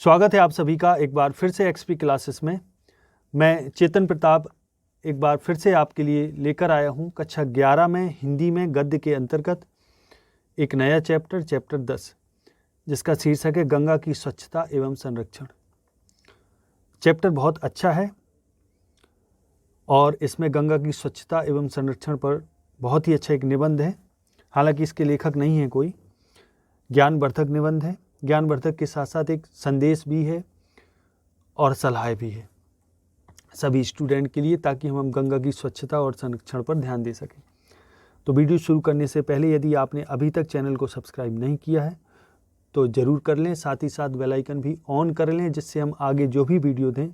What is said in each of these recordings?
स्वागत है आप सभी का एक बार फिर से एक्सपी क्लासेस में। मैं चेतन प्रताप एक बार फिर से आपके लिए लेकर आया हूं कक्षा 11 में हिंदी में गद्य के अंतर्गत एक नया चैप्टर 10, जिसका शीर्षक है गंगा की स्वच्छता एवं संरक्षण। चैप्टर बहुत अच्छा है और इसमें गंगा की स्वच्छता एवं संरक्षण पर बहुत ही अच्छा एक निबंध है। हालांकि इसके लेखक नहीं है कोई, ज्ञानवर्धक निबंध है। ज्ञानवर्धक के साथ साथ एक संदेश भी है और सलाह भी है सभी स्टूडेंट के लिए, ताकि हम गंगा की स्वच्छता और संरक्षण पर ध्यान दे सकें। तो वीडियो शुरू करने से पहले यदि आपने अभी तक चैनल को सब्सक्राइब नहीं किया है तो ज़रूर कर लें, साथ ही साथ बेल आइकन भी ऑन कर लें, जिससे हम आगे जो भी वीडियो दें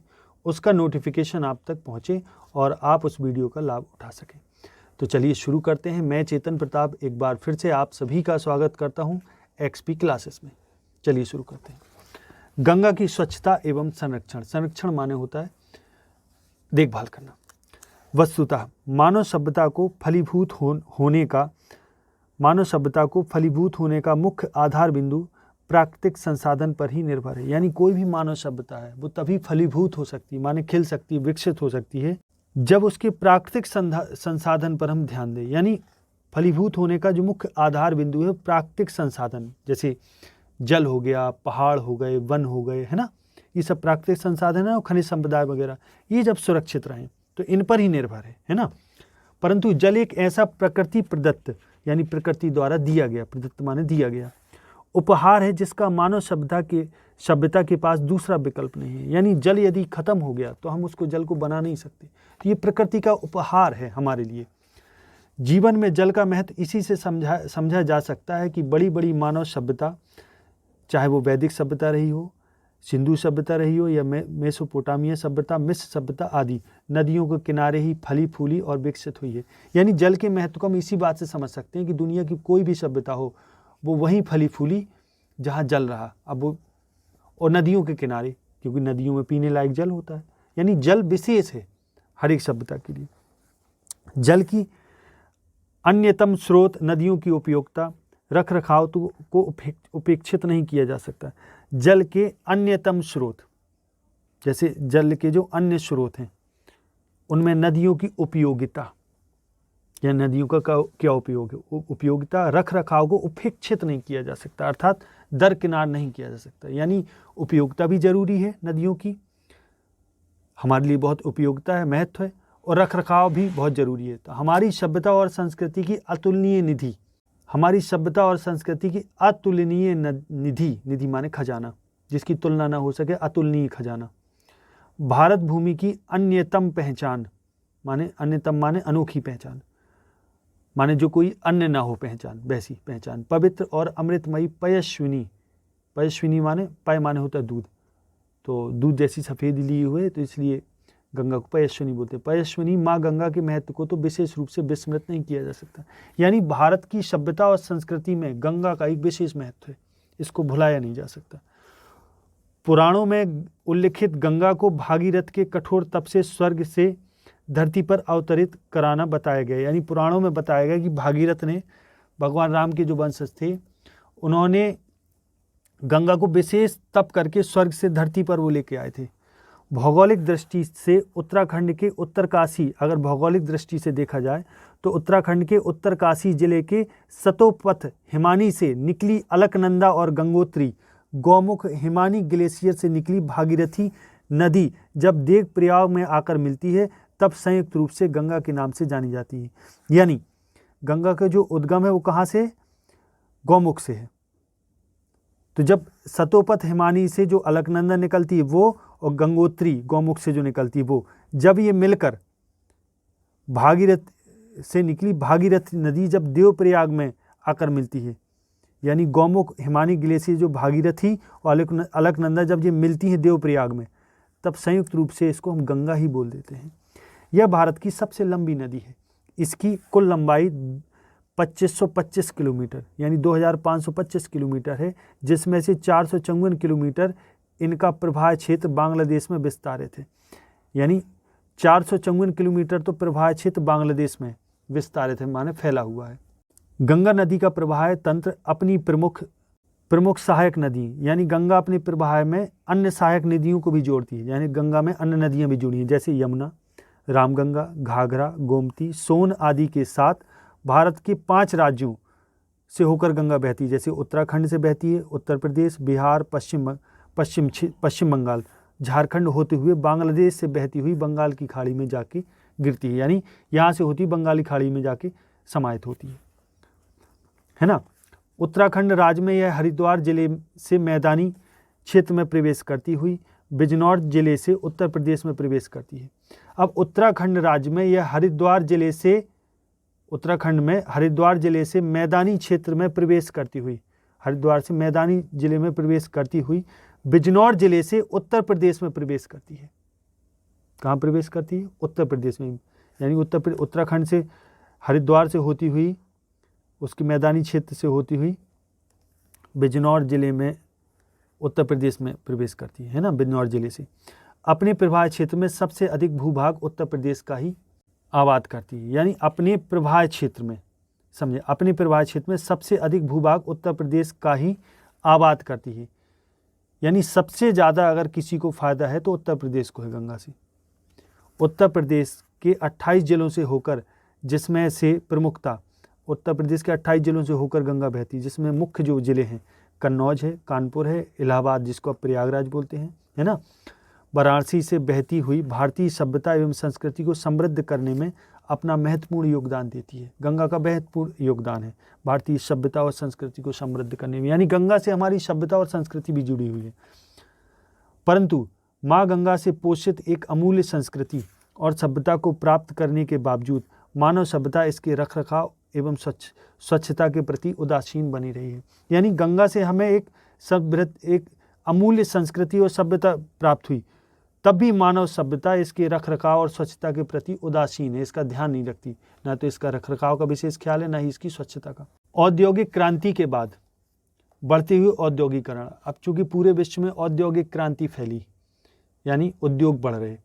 उसका नोटिफिकेशन आप तक पहुँचे और आप उस वीडियो का लाभ उठा सकें। तो चलिए शुरू करते हैं। मैं चेतन प्रताप एक बार फिर से आप सभी का स्वागत करता हूँ एक्सपी क्लासेस में। चलिए शुरू करते हैं। गंगा की स्वच्छता एवं संरक्षण। संरक्षण माने होता है देखभाल करना। वस्तुतः मानव सभ्यता को फलीभूत होने का मुख्य आधार बिंदु प्राकृतिक संसाधन पर ही निर्भर है। यानी कोई भी मानव सभ्यता है वो तभी फलीभूत हो सकती है, माने खिल सकती है, विकसित हो सकती है, जब उसके प्राकृतिक संसाधन पर हम ध्यान दें। यानी फलीभूत होने का जो मुख्य आधार बिंदु है प्राकृतिक संसाधन, जैसे जल हो गया, पहाड़ हो गए, वन हो गए, है ना, ये सब प्राकृतिक संसाधन है और खनिज संपदा वगैरह, ये जब सुरक्षित रहें तो इन पर ही निर्भर है ना। परंतु जल एक ऐसा प्रकृति प्रदत्त, यानी प्रकृति द्वारा दिया गया, प्रदत्त माने दिया गया उपहार है, जिसका मानव सभ्यता के पास दूसरा विकल्प नहीं है। यानी जल यदि खत्म हो गया तो हम उसको जल को बना नहीं सकते। तो ये प्रकृति का उपहार है हमारे लिए। जीवन में जल का महत्व इसी से समझा जा सकता है कि बड़ी बड़ी मानव सभ्यता, चाहे वो वैदिक सभ्यता रही हो, सिंधु सभ्यता रही हो, या मेसोपोटामिया सभ्यता, मिस्र सभ्यता आदि, नदियों के किनारे ही फली फूली और विकसित हुई है। यानी जल के महत्व को हम इसी बात से समझ सकते हैं कि दुनिया की कोई भी सभ्यता हो वो वहीं फली फूली जहाँ जल रहा, अब वो, और नदियों के किनारे, क्योंकि नदियों में पीने लायक जल होता है। यानी जल विशेष है हर एक सभ्यता के लिए। जल की अन्यतम स्रोत नदियों की उपयोगिता, रख रखाव को उपेक्षित नहीं किया जा सकता। जल के अन्यतम स्रोत, जैसे जल के जो अन्य स्रोत हैं उनमें नदियों की उपयोगिता या नदियों का क्या उपयोग है, उपयोगिता, रख रखाव को उपेक्षित नहीं किया जा सकता, अर्थात दरकिनार नहीं किया जा सकता। यानी उपयोगिता भी जरूरी है नदियों की, हमारे लिए बहुत उपयोगिता है, महत्व है, और रख रखाव भी बहुत जरूरी है। तो हमारी सभ्यता और संस्कृति की अतुलनीय निधि, हमारी सभ्यता और संस्कृति की अतुलनीय निधि, निधि माने खजाना, जिसकी तुलना ना हो सके, अतुलनीय खजाना। भारत भूमि की अन्यतम पहचान, माने अन्यतम माने अनोखी पहचान, माने जो कोई अन्य ना हो पहचान, वैसी पहचान। पवित्र और अमृतमयी पयस्विनी, पयस्विनी माने पय माने होता है दूध, तो दूध जैसी सफ़ेद लिए हुए, तो इसलिए गंगा को पयस्विनी बोलते हैं। पयस्विनी माँ गंगा के महत्व को तो विशेष रूप से विस्मृत नहीं किया जा सकता। यानी भारत की सभ्यता और संस्कृति में गंगा का एक विशेष महत्व है, इसको भुलाया नहीं जा सकता। पुराणों में उल्लिखित गंगा को भागीरथ के कठोर तप से स्वर्ग से धरती पर अवतरित कराना बताया गया। यानी पुराणों में बताया गया कि भागीरथ ने, भगवान राम के जो वंशज थे, उन्होंने गंगा को विशेष तप करके स्वर्ग से धरती पर वो लेके आए थे। भौगोलिक दृष्टि से उत्तराखंड के उत्तरकाशी, अगर भौगोलिक दृष्टि से देखा जाए तो उत्तराखंड के उत्तरकाशी जिले के सतोपथ हिमानी से निकली अलकनंदा और गंगोत्री गौमुख हिमानी ग्लेशियर से निकली भागीरथी नदी जब देवप्रयाग में आकर मिलती है तब संयुक्त रूप से गंगा के नाम से जानी जाती है। यानी गंगा का जो उद्गम है वो कहाँ से, गौमुख से है। तो जब सतोपथ हिमानी से जो अलकनंदा निकलती है वो, और गंगोत्री गौमुख से जो निकलती है वो, जब ये मिलकर भागीरथ से निकली भागीरथ नदी जब देवप्रयाग में आकर मिलती है, यानी गौमुख हिमानी ग्लेशियर जो भागीरथी और अलकनंदा जब ये मिलती हैं देवप्रयाग में, तब संयुक्त रूप से इसको हम गंगा ही बोल देते हैं। यह भारत की सबसे लंबी नदी है। इसकी कुल लंबाई 2525 किलोमीटर यानी 2525 किलोमीटर है, जिसमें से 454 किलोमीटर इनका प्रवाह क्षेत्र बांग्लादेश में विस्तारित है। यानी 454 किलोमीटर तो प्रवाह क्षेत्र बांग्लादेश में विस्तारित है, माने फैला हुआ है। गंगा नदी का प्रवाह तंत्र अपनी प्रमुख प्रमुख सहायक नदी, यानी गंगा अपने प्रवाह में अन्य सहायक नदियों को भी जोड़ती है, यानी गंगा में अन्य नदियां भी जुड़ी हैं, जैसे यमुना, रामगंगा, घाघरा, गोमती, सोन आदि के साथ भारत के 5 राज्यों से होकर गंगा बहती है, जैसे उत्तराखंड से बहती है, उत्तर प्रदेश, बिहार, पश्चिम बंगाल, झारखंड होते हुए बांग्लादेश से बहती हुई बंगाल की खाड़ी में जाके गिरती है, यानी यहाँ से होती बंगाली खाड़ी में जाके समाहित होती है ना। उत्तराखंड राज्य में यह हरिद्वार जिले से मैदानी क्षेत्र में प्रवेश करती हुई बिजनौर जिले से उत्तर प्रदेश में प्रवेश करती है। अब उत्तराखंड राज्य में यह हरिद्वार जिले से मैदानी क्षेत्र में प्रवेश करती हुई, हरिद्वार से मैदानी जिले में प्रवेश करती हुई बिजनौर जिले से उत्तर प्रदेश में प्रवेश करती है। कहाँ प्रवेश करती है? उत्तर प्रदेश में, यानी उत्तराखंड से हरिद्वार से होती हुई, उसके मैदानी क्षेत्र से होती हुई बिजनौर जिले में उत्तर प्रदेश में प्रवेश करती है ना, बिजनौर जिले से। अपने प्रवाह क्षेत्र में सबसे अधिक भूभाग उत्तर प्रदेश का ही आबाद करती है, यानी अपने प्रवाह क्षेत्र में, समझे, अपने प्रवाह क्षेत्र में सबसे अधिक भूभाग उत्तर प्रदेश का ही आबाद करती है, यानी सबसे ज़्यादा अगर किसी को फ़ायदा है तो उत्तर प्रदेश को है गंगा से। उत्तर प्रदेश के 28 जिलों से होकर, जिसमें से प्रमुखता उत्तर प्रदेश के 28 जिलों से होकर गंगा बहती है, जिसमें मुख्य जो ज़िले हैं कन्नौज है, कानपुर है, इलाहाबाद जिसको अब प्रयागराज बोलते हैं, है ना। वाराणसी से बहती हुई भारतीय सभ्यता एवं संस्कृति को समृद्ध करने में अपना महत्वपूर्ण योगदान देती है। गंगा का महत्वपूर्ण योगदान है भारतीय सभ्यता और संस्कृति को समृद्ध करने में, यानी गंगा से हमारी सभ्यता और संस्कृति भी जुड़ी हुई है। परंतु माँ गंगा से पोषित एक अमूल्य संस्कृति और सभ्यता को प्राप्त करने के बावजूद मानव सभ्यता इसके रखरखाव एवं स्वच्छता के प्रति उदासीन बनी रही है। यानी गंगा से हमें एक अमूल्य संस्कृति और सभ्यता प्राप्त हुई, तब भी मानव सभ्यता इसके रखरखाव और स्वच्छता के प्रति उदासीन है, इसका ध्यान नहीं रखती, ना तो इसका रखरखाव का विशेष ख्याल है, ना ही इसकी स्वच्छता का। औद्योगिक क्रांति के बाद बढ़ते हुए औद्योगिकरण, अब चूंकि पूरे विश्व में औद्योगिक क्रांति फैली, यानी उद्योग बढ़ रहे,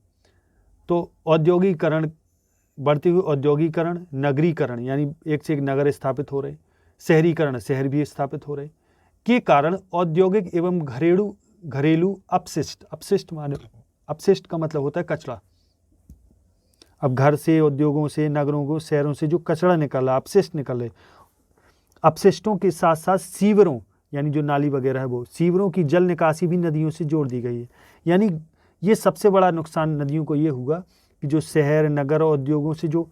तो औद्योगिकरण, बढ़ते हुए औद्योगिकरण, नगरीकरण, यानी एक से एक नगर स्थापित हो रहे, शहरीकरण, शहर भी स्थापित हो रहे के कारण औद्योगिक एवं घरेलू अपशिष्ट माने, अपशिष्ट का मतलब होता है कचरा। अब घर से, उद्योगों से, नगरों को, शहरों से जो कचरा निकल रहा, अपशिष्ट निकल रहे, अपशिष्टों के साथ साथ सीवरों, यानी जो नाली वगैरह है वो सीवरों की जल निकासी भी नदियों से जोड़ दी गई है। यानी ये सबसे बड़ा नुकसान नदियों को ये हुआ कि जो शहर, नगर और उद्योगों से जो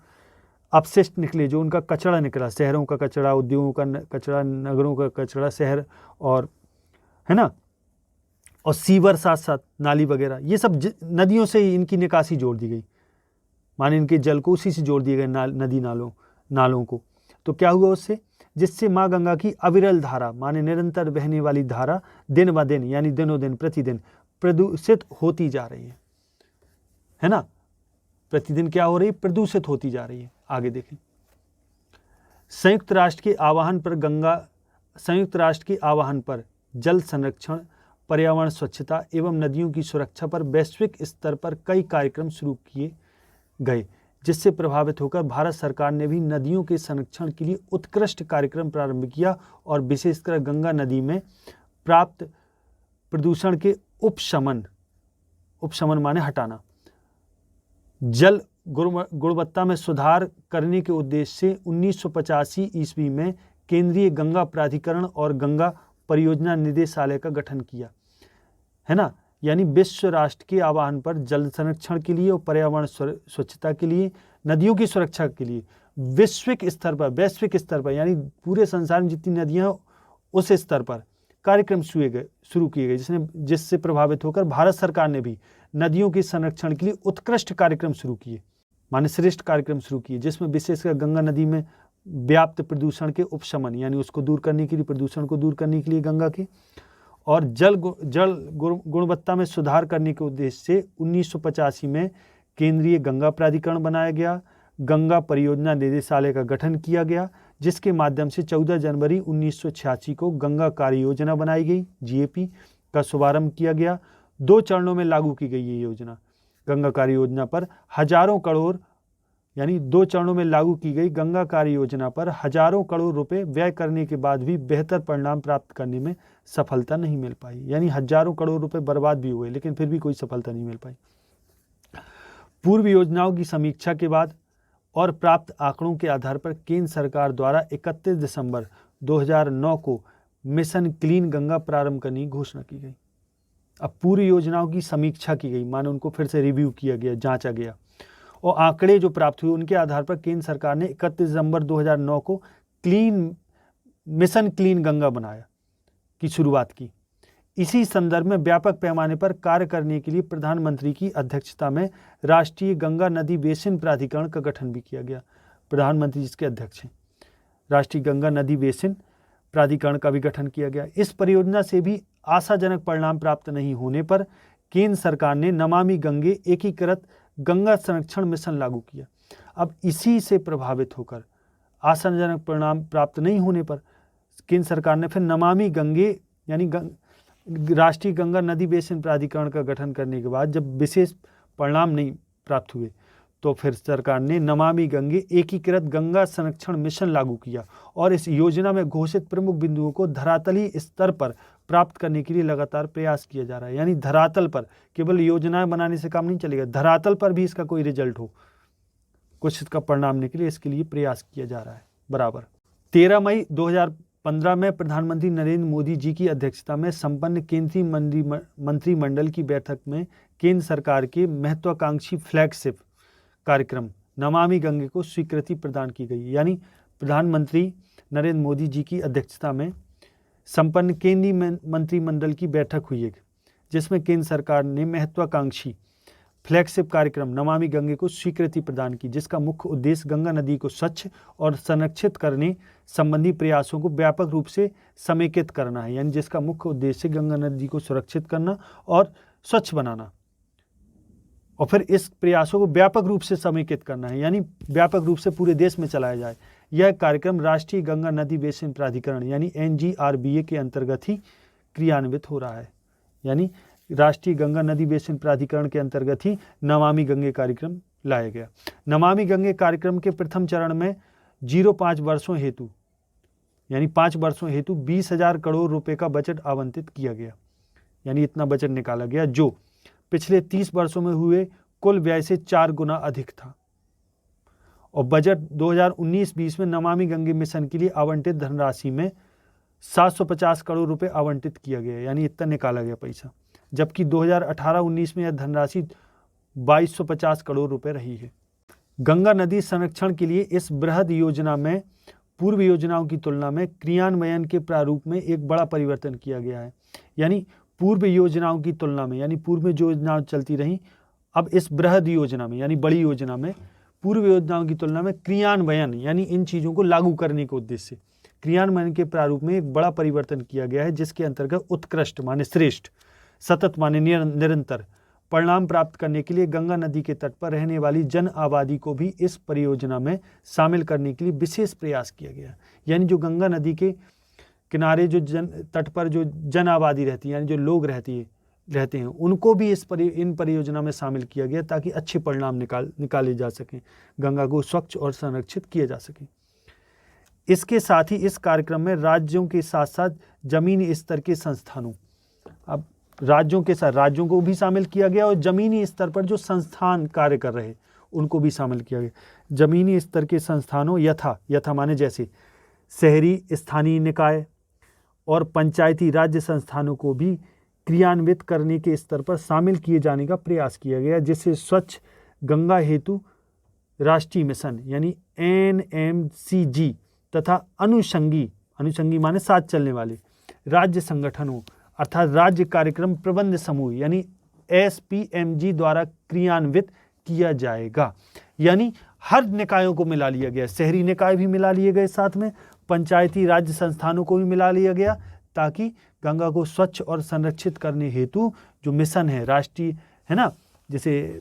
अपशिष्ट निकले, जो उनका कचरा निकला, शहरों का कचरा, उद्योगों का कचरा, नगरों का कचरा, शहर और, है ना, और सीवर साथ साथ नाली वगैरह, ये सब नदियों से ही इनकी निकासी जोड़ दी गई, माने इनके जल को उसी से जोड़ दिए गए, नदी नालों को। तो क्या हुआ उससे, जिससे माँ गंगा की अविरल धारा, माने निरंतर बहने वाली धारा दिन ब दिन, यानी दिनों दिन, प्रतिदिन प्रदूषित होती जा रही है ना। प्रतिदिन क्या हो रही है? प्रदूषित होती जा रही है। आगे देखें, संयुक्त राष्ट्र के आह्वान पर जल संरक्षण, पर्यावरण स्वच्छता एवं नदियों की सुरक्षा पर वैश्विक स्तर पर कई कार्यक्रम शुरू किए गए, जिससे प्रभावित होकर भारत सरकार ने भी नदियों के संरक्षण के लिए उत्कृष्ट कार्यक्रम प्रारंभ किया और विशेषकर गंगा नदी में प्राप्त प्रदूषण के उपशमन माने हटाना, जल गुणवत्ता में सुधार करने के उद्देश्य से 1985 ईस्वी में केंद्रीय गंगा प्राधिकरण और गंगा परियोजना निदेशालय का गठन किया, है ना। यानी विश्व राष्ट्र के आह्वान पर जल संरक्षण के लिए और पर्यावरण स्वच्छता के लिए, नदियों की सुरक्षा के लिए वैश्विक स्तर पर यानी पूरे संसार में जितनी नदियाँ उस स्तर पर कार्यक्रम शुरू किए गए, जिससे प्रभावित होकर भारत सरकार ने भी नदियों के संरक्षण के लिए उत्कृष्ट कार्यक्रम शुरू किए, माने श्रेष्ठ कार्यक्रम शुरू किए, जिसमें विशेषकर गंगा नदी में व्याप्त प्रदूषण के उपशमन, यानी उसको दूर करने के लिए, प्रदूषण को दूर करने के लिए गंगा के, और जल गुणवत्ता में सुधार करने के उद्देश्य से 1985 में केंद्रीय गंगा प्राधिकरण बनाया गया, गंगा परियोजना निदेशालय का गठन किया गया, जिसके माध्यम से 14 जनवरी 1986 को गंगा कार्य योजना बनाई गई, GAP का शुभारंभ किया गया। 2 चरणों में लागू की गई ये योजना। गंगा कार्य योजना पर हजारों करोड़ यानी 2 चरणों में लागू की गई गंगा कार्य योजना पर हजारों करोड़ रुपए व्यय करने के बाद भी बेहतर परिणाम प्राप्त करने में सफलता नहीं मिल पाई। यानी हजारों करोड़ रुपए बर्बाद भी हुए लेकिन फिर भी कोई सफलता नहीं मिल पाई। पूर्व योजनाओं की समीक्षा के बाद और प्राप्त आंकड़ों के आधार पर केंद्र सरकार द्वारा 31 दिसंबर 2009 को मिशन क्लीन गंगा प्रारंभ करने की घोषणा की गई। अब पूरी योजनाओं की समीक्षा की गई, मानो उनको फिर से रिव्यू किया गया, जांचा गया और आंकड़े जो प्राप्त हुए उनके आधार पर केंद्र सरकार ने 31 दिसंबर 2009 को मिशन क्लीन गंगा बनाया की शुरुआत की। इसी संदर्भ में व्यापक पैमाने पर कार्य करने के लिए प्रधानमंत्री की अध्यक्षता में राष्ट्रीय गंगा नदी बेसिन प्राधिकरण का गठन भी किया गया। प्रधानमंत्री जिसके अध्यक्ष हैं, राष्ट्रीय गंगा नदी बेसिन प्राधिकरण का भी गठन किया गया। इस परियोजना से भी आशाजनक परिणाम प्राप्त नहीं होने पर केंद्र सरकार ने नमामि गंगे एकीकृत गंगा संरक्षण मिशन लागू किया। अब इसी से प्रभावित होकर आशाजनक परिणाम प्राप्त नहीं होने पर केंद्र सरकार ने फिर नमामि गंगे यानी राष्ट्रीय गंगा नदी बेसिन प्राधिकरण का गठन करने के बाद जब विशेष परिणाम नहीं प्राप्त हुए तो फिर सरकार ने नमामि गंगे एकीकृत गंगा संरक्षण मिशन लागू किया और इस योजना में घोषित प्रमुख बिंदुओं को धरातली स्तर पर प्राप्त करने के लिए लगातार प्रयास किया जा रहा है। यानी धरातल पर, केवल योजनाएं बनाने से काम नहीं चलेगा, धरातल पर भी इसका कोई रिजल्ट हो, कुछ इसका परिणाम निकले, इसके लिए प्रयास किया जा रहा है बराबर। 13 मई 2015 में प्रधानमंत्री नरेंद्र मोदी जी की अध्यक्षता में संपन्न केंद्रीय मंत्रिमंडल की बैठक में केंद्र सरकार के महत्वाकांक्षी फ्लैगशिप कार्यक्रम नमामि गंगे को स्वीकृति प्रदान की गई। यानी प्रधानमंत्री नरेंद्र मोदी जी की अध्यक्षता में संपन्न केंद्रीय मंत्रिमंडल की बैठक हुई है जिसमें केंद्र सरकार ने महत्वाकांक्षी फ्लैगशिप कार्यक्रम नमामि गंगे को स्वीकृति प्रदान की, जिसका मुख्य उद्देश्य गंगा नदी को स्वच्छ और संरक्षित करने संबंधी प्रयासों को व्यापक रूप से समेकित करना है। यानी जिसका मुख्य उद्देश्य गंगा नदी को सुरक्षित करना और स्वच्छ बनाना और फिर इस प्रयासों को व्यापक रूप से समेकित करना है, यानी व्यापक रूप से पूरे देश में चलाया जाए। यह कार्यक्रम राष्ट्रीय गंगा नदी बेसिन प्राधिकरण यानी NGRBA के अंतर्गत ही क्रियान्वित हो रहा है। यानी राष्ट्रीय गंगा नदी बेसिन प्राधिकरण के अंतर्गत ही नमामि गंगे कार्यक्रम लाया गया। नमामि गंगे कार्यक्रम के प्रथम चरण में 05 वर्षों हेतु यानी 5 वर्षों हेतु 20,000 करोड़ रुपए का बजट आवंटित किया गया। यानी इतना बजट निकाला गया जो पिछले 30 वर्षों में हुए कुल व्यय से 4 गुना अधिक था। और बजट 2019-20 में नमामि गंगे मिशन के लिए आवंटित धनराशि में 750 करोड़ रुपए आवंटित किया गया, यानी इतना निकाला गया पैसा, जबकि 2018-19 में यह धनराशि 2250 करोड़ रुपए रही है। गंगा नदी संरक्षण के लिए इस बृहद योजना में पूर्व योजनाओं की तुलना में क्रियान्वयन के प्रारूप में एक बड़ा परिवर्तन किया गया है। यानी पूर्व योजनाओं की तुलना में, यानी पूर्व में जो योजनाएं चलती रहीं, अब इस बृहद योजना में यानी बड़ी योजना में पूर्व योजनाओं की तुलना में क्रियान्वयन यानी इन चीज़ों को लागू करने के उद्देश्य से क्रियान्वयन के प्रारूप में एक बड़ा परिवर्तन किया गया है, जिसके अंतर्गत उत्कृष्ट माने श्रेष्ठ, सतत माने निरंतर परिणाम प्राप्त करने के लिए गंगा नदी के तट पर रहने वाली जन आबादी को भी इस परियोजना में शामिल करने के लिए विशेष प्रयास किया गया। यानी जो गंगा नदी के किनारे जो तट पर जो जन आबादी रहती है, यानी जो लोग रहते हैं, उनको भी इन परियोजना में शामिल किया गया ताकि अच्छे परिणाम निकाले जा सकें, गंगा को स्वच्छ और संरक्षित किया जा सके। इसके साथ ही इस कार्यक्रम में राज्यों के साथ साथ जमीनी स्तर के संस्थानों, अब राज्यों को भी शामिल किया गया और जमीनी स्तर पर जो संस्थान कार्य कर रहे उनको भी शामिल किया गया। जमीनी स्तर के संस्थानों यथा माने जैसे शहरी स्थानीय निकाय और पंचायती राज्य संस्थानों को भी क्रियान्वित करने के स्तर पर शामिल किए जाने का प्रयास किया गया, जिससे स्वच्छ गंगा हेतु राष्ट्रीय मिशन यानी NMCG तथा अनुषंगी माने साथ चलने वाले राज्य संगठनों अर्थात राज्य कार्यक्रम प्रबंध समूह यानी SPMG द्वारा क्रियान्वित किया जाएगा। यानी हर निकायों को मिला लिया गया, शहरी निकाय भी मिला लिए गए, साथ में पंचायती राज्य संस्थानों को भी मिला लिया गया, ताकि गंगा को स्वच्छ और संरक्षित करने हेतु जो मिशन है राष्ट्रीय, है ना, जैसे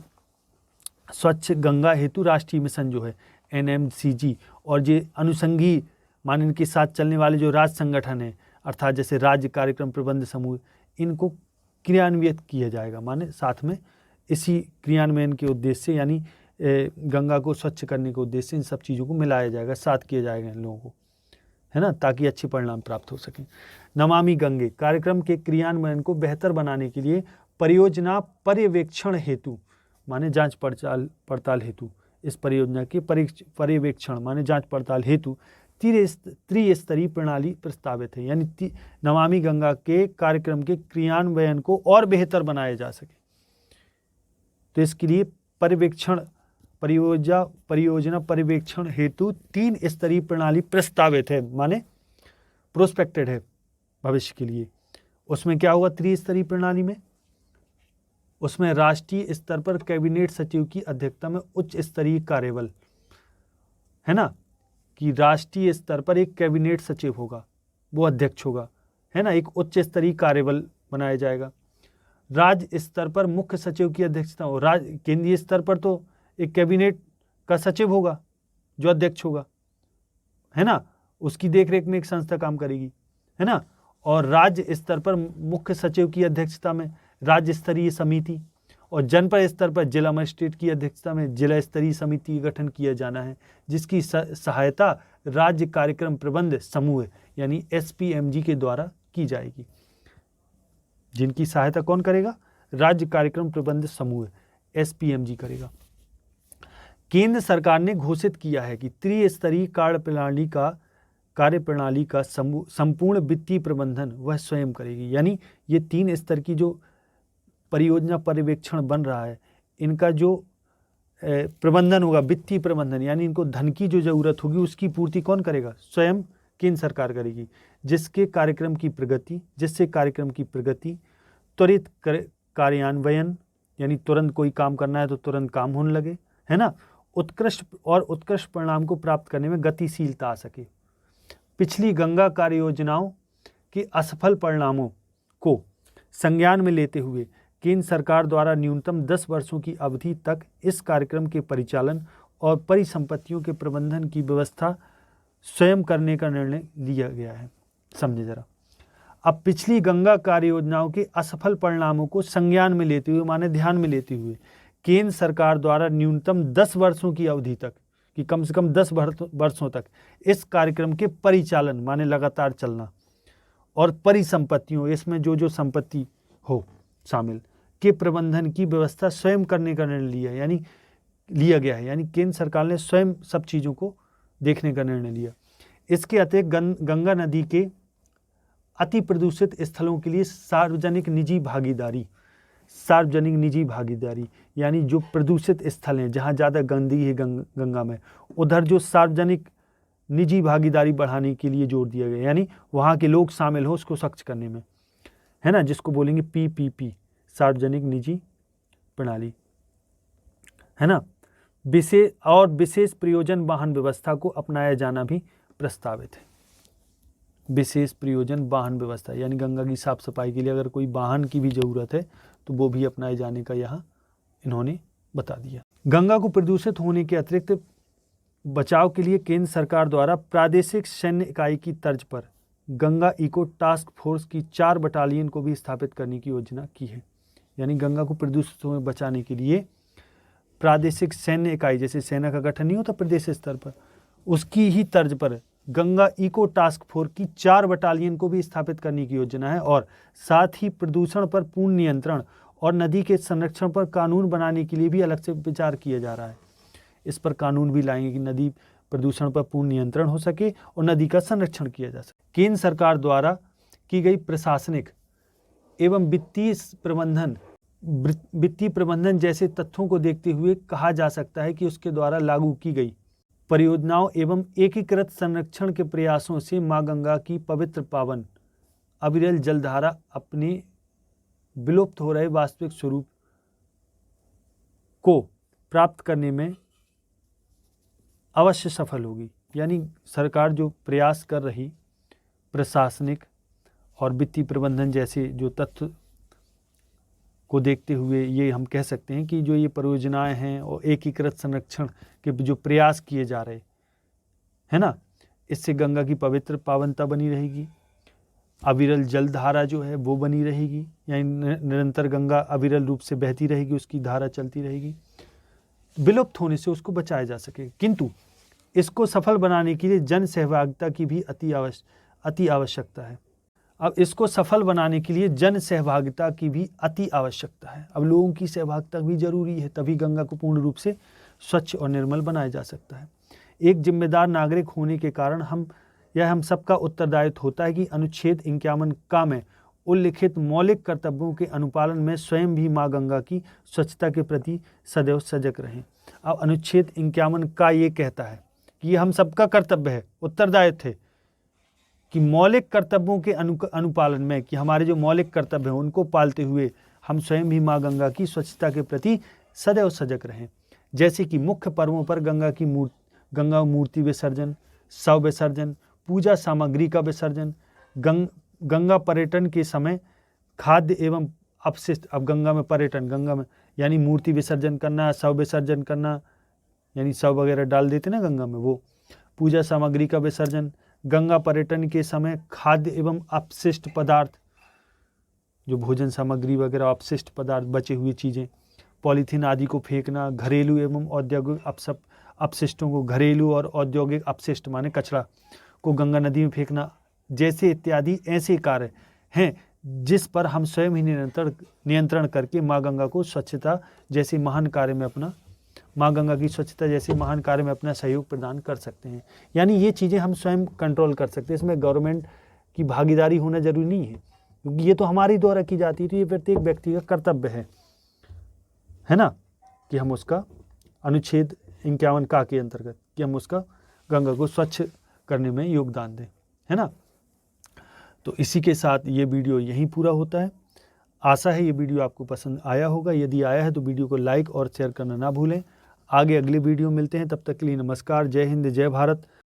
स्वच्छ गंगा हेतु राष्ट्रीय मिशन जो है NMCG, और ये अनुषंगी मान इनके साथ चलने वाले जो राज्य संगठन है अर्थात जैसे राज्य कार्यक्रम प्रबंध समूह, इनको क्रियान्वित किया जाएगा, माने साथ में इसी क्रियान्वयन के उद्देश्य से यानी गंगा को स्वच्छ करने के उद्देश्य से इन सब चीज़ों को मिलाया जाएगा, साथ किया जाएगा इन लोगों को, है ना, ताकि अच्छे परिणाम प्राप्त हो सकें। नमामि गंगे कार्यक्रम के क्रियान्वयन को बेहतर बनाने के लिए परियोजना पर्यवेक्षण हेतु माने जांच पड़ताल हेतु, इस परियोजना के पर्यवेक्षण माने जांच पड़ताल हेतु त्रिस्तरीय प्रणाली प्रस्तावित है। यानी नमामि गंगा के कार्यक्रम के क्रियान्वयन को और बेहतर बनाया जा सके, तो इसके लिए परियोजना पर्यवेक्षण हेतु 3 स्तरीय प्रणाली प्रस्तावित है, माने प्रोस्पेक्टेड है भविष्य के लिए। उसमें क्या हुआ त्रिस्तरीय प्रणाली में? उसमें राष्ट्रीय स्तर पर कैबिनेट सचिव की अध्यक्षता में उच्च स्तरीय कार्यबल, है ना, कि राष्ट्रीय स्तर पर एक कैबिनेट सचिव होगा, वो अध्यक्ष होगा, है ना, एक उच्च स्तरीय कार्यबल बनाया जाएगा। राज्य स्तर पर मुख्य सचिव की अध्यक्षता हो, केंद्रीय स्तर पर तो एक कैबिनेट का सचिव होगा जो अध्यक्ष होगा, है ना, उसकी देखरेख में एक संस्था काम करेगी, है ना, और राज्य स्तर पर मुख्य सचिव की अध्यक्षता में राज्य स्तरीय समिति, और जनपद स्तर पर जिला मजिस्ट्रेट की अध्यक्षता में जिला स्तरीय समिति का गठन किया जाना है, जिसकी सहायता राज्य कार्यक्रम प्रबंध समूह यानी SPMG के द्वारा की जाएगी। जिनकी सहायता कौन करेगा? राज्य कार्यक्रम प्रबंध समूह SPMG करेगा। केंद्र सरकार ने घोषित किया है कि त्रिस्तरीय कार्यप्रणाली का संपूर्ण वित्तीय प्रबंधन वह स्वयं करेगी। यानी ये 3 स्तर की जो परियोजना पर्यवेक्षण बन रहा है, इनका जो प्रबंधन होगा, वित्तीय प्रबंधन, यानी इनको धन की जो जरूरत होगी उसकी पूर्ति कौन करेगा? स्वयं केंद्र सरकार करेगी। जिससे कार्यक्रम की प्रगति त्वरित कार्यान्वयन, यानी तुरंत कोई काम करना है तो तुरंत काम होने लगे, है ना, उत्कृष्ट परिणाम को प्राप्त करने में गतिशीलता आ सके। पिछली गंगा कार्य योजनाओं के असफल परिणामों को संज्ञान में लेते हुए केंद्र सरकार द्वारा न्यूनतम 10 वर्षों की अवधि तक इस कार्यक्रम के परिचालन और परिसंपत्तियों के प्रबंधन की व्यवस्था स्वयं करने का निर्णय लिया गया है। समझे जरा। अब पिछली गंगा कार्य योजनाओं के असफल परिणामों को संज्ञान में लेते हुए माने ध्यान में लेते हुए केंद्र सरकार द्वारा न्यूनतम 10 वर्षों की अवधि तक कि कम से कम 10 वर्षों तक इस कार्यक्रम के परिचालन माने लगातार चलना और परिसंपत्तियों, इसमें जो संपत्ति हो शामिल, के प्रबंधन की व्यवस्था स्वयं करने का निर्णय लिया गया है। यानी केंद्र सरकार ने स्वयं सब चीज़ों को देखने का निर्णय लिया। इसके अतिरिक्त गंगा नदी के अति प्रदूषित स्थलों के लिए सार्वजनिक निजी भागीदारी यानी जो प्रदूषित स्थल हैं जहाँ ज़्यादा गंदगी है गंगा में, उधर जो सार्वजनिक निजी भागीदारी बढ़ाने के लिए जोर दिया गया, यानी वहाँ के लोग शामिल हो उसको स्वच्छ करने में, है ना, जिसको बोलेंगे PPP, सार्वजनिक निजी प्रणाली, है ना। विशेष प्रयोजन वाहन व्यवस्था को अपनाया जाना भी प्रस्तावित है। विशेष प्रयोजन वाहन व्यवस्था यानी गंगा की साफ सफाई के लिए अगर कोई वाहन की भी ज़रूरत है तो वो भी अपनाए जाने का यहाँ इन्होंने बता दिया। गंगा को प्रदूषित होने के अतिरिक्त बचाव के लिए केंद्र सरकार द्वारा प्रादेशिक सैन्य इकाई की तर्ज पर गंगा इको टास्क फोर्स की 4 बटालियन को भी स्थापित करने की योजना की है। यानी गंगा को प्रदूषित होने बचाने के लिए प्रादेशिक सैन्य इकाई, जैसे सेना का गठन नहीं होता प्रदेश स्तर पर, उसकी ही तर्ज पर गंगा इको टास्क फोर्स की 4 बटालियन को भी स्थापित करने की योजना है। और साथ ही प्रदूषण पर पूर्ण नियंत्रण और नदी के संरक्षण पर कानून बनाने के लिए भी अलग से विचार किया जा रहा है। इस पर कानून भी लाएंगे कि नदी प्रदूषण पर पूर्ण नियंत्रण हो सके और नदी का संरक्षण किया जा सके। केंद्र सरकार द्वारा की गई प्रशासनिक एवं वित्तीय प्रबंधन जैसे तथ्यों को देखते हुए कहा जा सकता है कि उसके द्वारा लागू की गई परियोजनाओं एवं एकीकृत संरक्षण के प्रयासों से माँ गंगा की पवित्र पावन अविरल जलधारा अपने विलुप्त हो रहे वास्तविक स्वरूप को प्राप्त करने में अवश्य सफल होगी। यानी सरकार जो प्रयास कर रही प्रशासनिक और वित्तीय प्रबंधन जैसे जो तथ्य को देखते हुए ये हम कह सकते हैं कि जो ये परियोजनाएं हैं और एकीकृत संरक्षण के जो प्रयास किए जा रहे है ना, इससे गंगा की पवित्र पावनता बनी रहेगी, अविरल जलधारा जो है वो बनी रहेगी, यानी निरंतर गंगा अविरल रूप से बहती रहेगी, उसकी धारा चलती रहेगी, विलुप्त होने से उसको बचाया जा सके। किंतु इसको सफल बनाने के लिए जन सहभागिता की भी अति आवश्यकता है। अब इसको सफल बनाने के लिए जन सहभागिता की भी अति आवश्यकता है। अब लोगों की सहभागिता भी जरूरी है, तभी गंगा को पूर्ण रूप से स्वच्छ और निर्मल बनाया जा सकता है। एक जिम्मेदार नागरिक होने के कारण हम सबका उत्तरदायित्व होता है कि अनुच्छेद 51 का में उल्लिखित मौलिक कर्तव्यों के अनुपालन में स्वयं भी माँ गंगा की स्वच्छता के प्रति सदैव सजग रहें। अब अनुच्छेद 51 का ये कहता है कि ये हम सबका कर्तव्य है, उत्तरदायित्व है कि मौलिक कर्तव्यों के अनुपालन में, कि हमारे जो मौलिक कर्तव्य हैं उनको पालते हुए हम स्वयं भी माँ गंगा की स्वच्छता के प्रति सदैव सजग रहें। जैसे कि मुख्य पर्वों पर गंगा मूर्ति विसर्जन, शव विसर्जन, पूजा सामग्री का विसर्जन, गंगा पर्यटन के समय खाद्य एवं अपशिष्ट, अब गंगा में पर्यटन, गंगा में यानी मूर्ति विसर्जन करना, शव विसर्जन करना, यानी शव वगैरह डाल देते ना गंगा में, वो पूजा सामग्री का विसर्जन, गंगा पर्यटन के समय खाद्य एवं अपशिष्ट पदार्थ, जो भोजन सामग्री वगैरह अपशिष्ट पदार्थ, बचे हुई चीज़ें, पॉलीथीन आदि को फेंकना, घरेलू एवं औद्योगिक अपशिष्टों को, घरेलू और औद्योगिक अपशिष्ट माने कचरा को गंगा नदी में फेंकना, जैसे इत्यादि ऐसे कार्य हैं जिस पर हम स्वयं ही नियंत्रण करके माँ गंगा को स्वच्छता जैसे महान कार्य में अपना माँ गंगा की स्वच्छता जैसे महान कार्य में अपना सहयोग प्रदान कर सकते हैं। यानी ये चीज़ें हम स्वयं कंट्रोल कर सकते हैं, इसमें गवर्नमेंट की भागीदारी होना जरूरी नहीं है, क्योंकि ये तो हमारी द्वारा की जाती है, तो ये प्रत्येक व्यक्ति का कर्तव्य है ना, कि हम उसका अनुच्छेद 51 का के अंतर्गत कि हम उसका गंगा को स्वच्छ करने में योगदान दें, है ना। तो इसी के साथ ये वीडियो यहीं पूरा होता है। आशा है ये वीडियो आपको पसंद आया होगा। यदि आया है तो वीडियो को लाइक और शेयर करना ना भूलें। आगे अगले वीडियो मिलते हैं, तब तक के लिए नमस्कार। जय हिंद, जय भारत।